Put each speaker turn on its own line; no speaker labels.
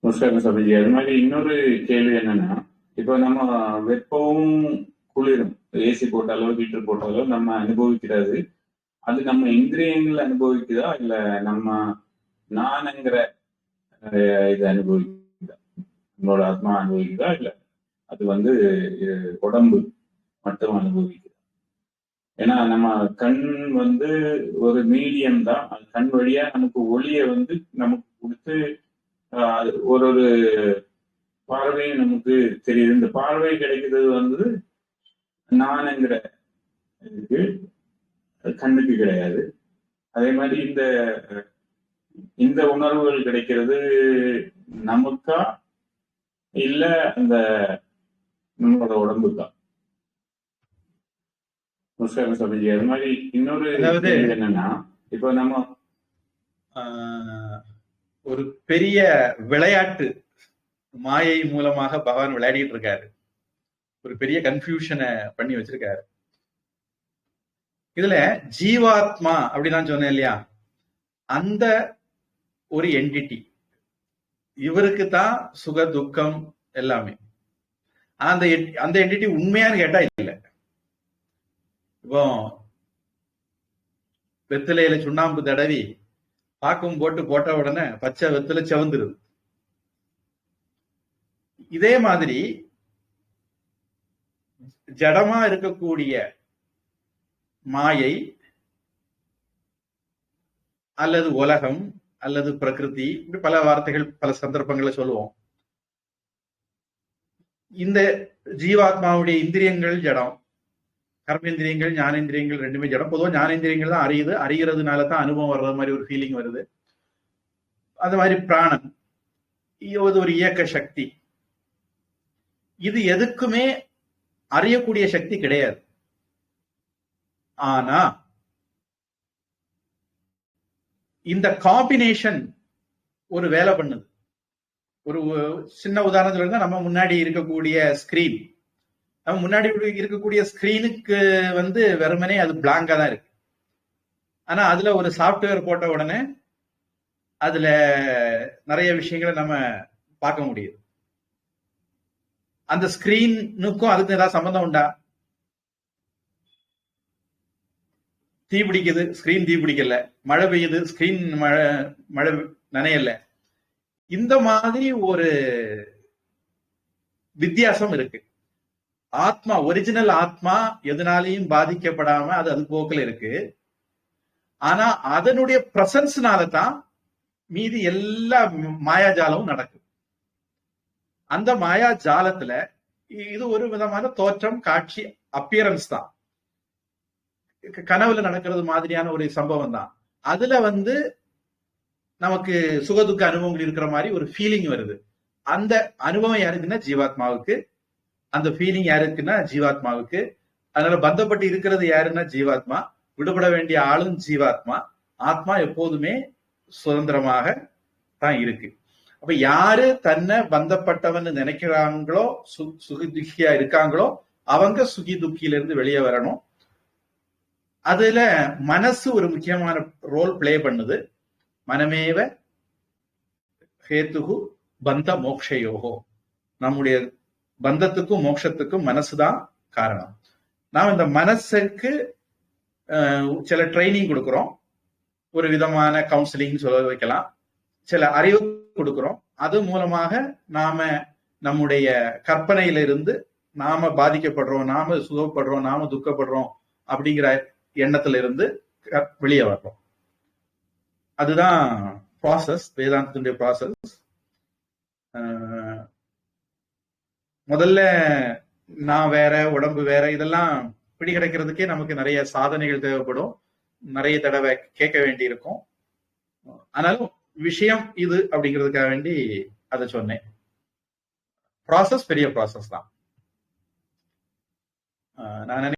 முஸ்லிம் சபதி. அது மாதிரி இன்னொரு கேள்வி என்னன்னா, இப்போ நம்ம வெப்பமும் குளிரும் ஏசி போட்டாலோ ஹீட்டர் போட்டாலோ நம்ம அனுபவிக்கிறது, அது நம்ம இந்திரியங்கள் அனுபவிக்குதா இல்ல நம்ம நான்ங்கிற இது அனுபவிக்குதா, நம்மளோட ஆத்மா அனுபவிக்குதா இல்ல அது வந்து உடம்பு மட்டும் அனுபவிக்குதா? ஏன்னா நம்ம கண் வந்து ஒரு மீடியம் தான். அது கண் வழியா நமக்கு ஒளியை வந்து நமக்கு கொடுத்து ஒரு ஒரு பார்வையும் நமக்கு தெரியுது. இந்த பார்வை கிடைக்கிறது வந்து நான்ங்கிற இதுக்கு கண்ணுக்கு கிடையாது. அதே மாதிரி இந்த இந்த உணர்வுகள் கிடைக்கிறது நமக்கா இல்ல அந்த நம்மளோட உடம்புக்கா? முஸ்லிம் சபதி. அது மாதிரி இன்னொரு கேள்வி என்னன்னா, இப்போ நம்ம
ஒரு பெரிய விளையாட்டு மாயை மூலமாக பகவான் விளையாடிட்டு இருக்காரு. ஒரு பெரிய கன்ஃபியூஷனை பண்ணி வச்சிருக்காரு. இதுல ஜீவாத்மா அப்படிதான் சொன்னேன் இல்லையா, அந்த ஒரு என்டிட்டி இவருக்கு தான் சுக துக்கம் எல்லாமே. அந்த என்டிட்டி உண்மையானு கேட்டா இல்ல. இப்போ வெத்திலையில சுண்ணாம்பு தடவி பாக்கும் போட்ட உடனே பச்சை வெத்தில செவந்துருது. இதே மாதிரி ஜடமா இருக்கக்கூடிய மாயை அல்லது உலகம் அல்லது பிரகிருதி, இப்படி பல வார்த்தைகள் பல சந்தர்ப்பங்களை சொல்லுவோம். இந்த ஜீவாத்மாவுடைய இந்திரியங்கள் ஜடம், கர்மேந்திரியங்கள் ஞானேந்திரியங்கள் ரெண்டுமே ஜடம். பொதுவாக ஞானேந்திரியங்கள் தான் அறிகிறதுனால தான் அனுபவம் வர்றது மாதிரி ஒரு ஃபீலிங் வருது. அது மாதிரி பிராணன், இது ஒரு இயக்க சக்தி. இது எதுக்குமே அறியக்கூடிய சக்தி கிடையாது. ஆனா இந்த காம்பினேஷன் ஒரு வேலை பண்ணுது. ஒரு சின்ன உதாரணத்துல இருந்தா, நம்ம முன்னாடி இருக்கக்கூடிய ஸ்கிரீன், நம்ம முன்னாடி இருக்கக்கூடிய ஸ்கிரீனுக்கு வந்து வெறுமனே அது பிளாங்கா தான் இருக்கு. ஆனா அதுல ஒரு சாப்ட்வேர் போட்ட உடனே அதுல நிறைய விஷயங்களை நம்ம பார்க்க முடியுது. அந்த ஸ்கிரீனுக்கும் அதுக்கு ஏதாவது சம்பந்தம் உண்டா? தீ பிடிக்குது, ஸ்கிரீன் தீ பிடிக்கல. மழை பெய்யுது, ஸ்கிரீன் மழை நனையல. இந்த மாதிரி ஒரு வித்தியாசம் இருக்கு. ஆத்மா, ஒரிஜினல் ஆத்மா எதனாலையும் பாதிக்கப்படாம அது போக்கில் இருக்கு. ஆனா அதனுடைய பிரசன்ஸ்னால தான் மீதி எல்லா மாயாஜாலமும் நடக்கும். அந்த மாயா ஜாலத்துல இது ஒரு விதமான தோற்றம், காட்சி, அப்பியரன்ஸ் தான். கனவுல நடக்கிறது மாதிரியான ஒரு சம்பவம் தான். அதுல வந்து நமக்கு சுகதுக்க அனுபவங்கள் இருக்கிற மாதிரி ஒரு ஃபீலிங் வருது. அந்த அனுபவம் யாருக்குன்னா ஜீவாத்மாவுக்கு, அந்த ஃபீலிங் யாருக்குன்னா ஜீவாத்மாவுக்கு. அதனால பந்தப்பட்டு இருக்கிறது யாருன்னா ஜீவாத்மா, விடுபட வேண்டிய ஆளும் ஜீவாத்மா. ஆத்மா எப்போதுமே சுதந்திரமாக தான் இருக்கு. அப்ப யாரு தன்னை பந்தப்பட்டவன்னு நினைக்கிறாங்களோ, சுகி துக்கியா இருக்காங்களோ, அவங்க சுகி துக்கியில இருந்து வெளியே வரணும். அதுல மனசு ஒரு முக்கியமான ரோல் பிளே பண்ணுது. மனமேவ ஹேத்துகு பந்த மோக்ஷயோகோ. நம்முடைய பந்தத்துக்கும் மோட்சத்துக்கும் மனசுதான் காரணம். நாம் இந்த மனசுக்கு சில ட்ரைனிங் கொடுக்கிறோம், ஒரு விதமான கவுன்சிலிங் சொல்ல வைக்கலாம், சில அறிவு கொடுக்கிறோம். அது மூலமாக நாம நம்முடைய கற்பனையில இருந்து நாம பாதிக்கப்படுறோம், நாம சுகப்படுறோம், நாம துக்கப்படுறோம் அப்படிங்கிற எண்ணத்துல இருந்து வெளியே வர்றோம். அதுதான் ப்ராசஸ், வேதாந்தத்துடைய ப்ராசஸ். முதல்ல நான் வேற, உடம்பு வேற, இதெல்லாம் பிடி கிடைக்கிறதுக்கே நமக்கு நிறைய சாதனைகள் தேவைப்படும், நிறைய தடவை கேட்க வேண்டி இருக்கும். ஆனாலும் விஷயம் இது அப்படிங்கிறதுக்காக வேண்டி அதை சொன்னேன். ப்ராசஸ் பெரிய ப்ராசஸ் தான். நான்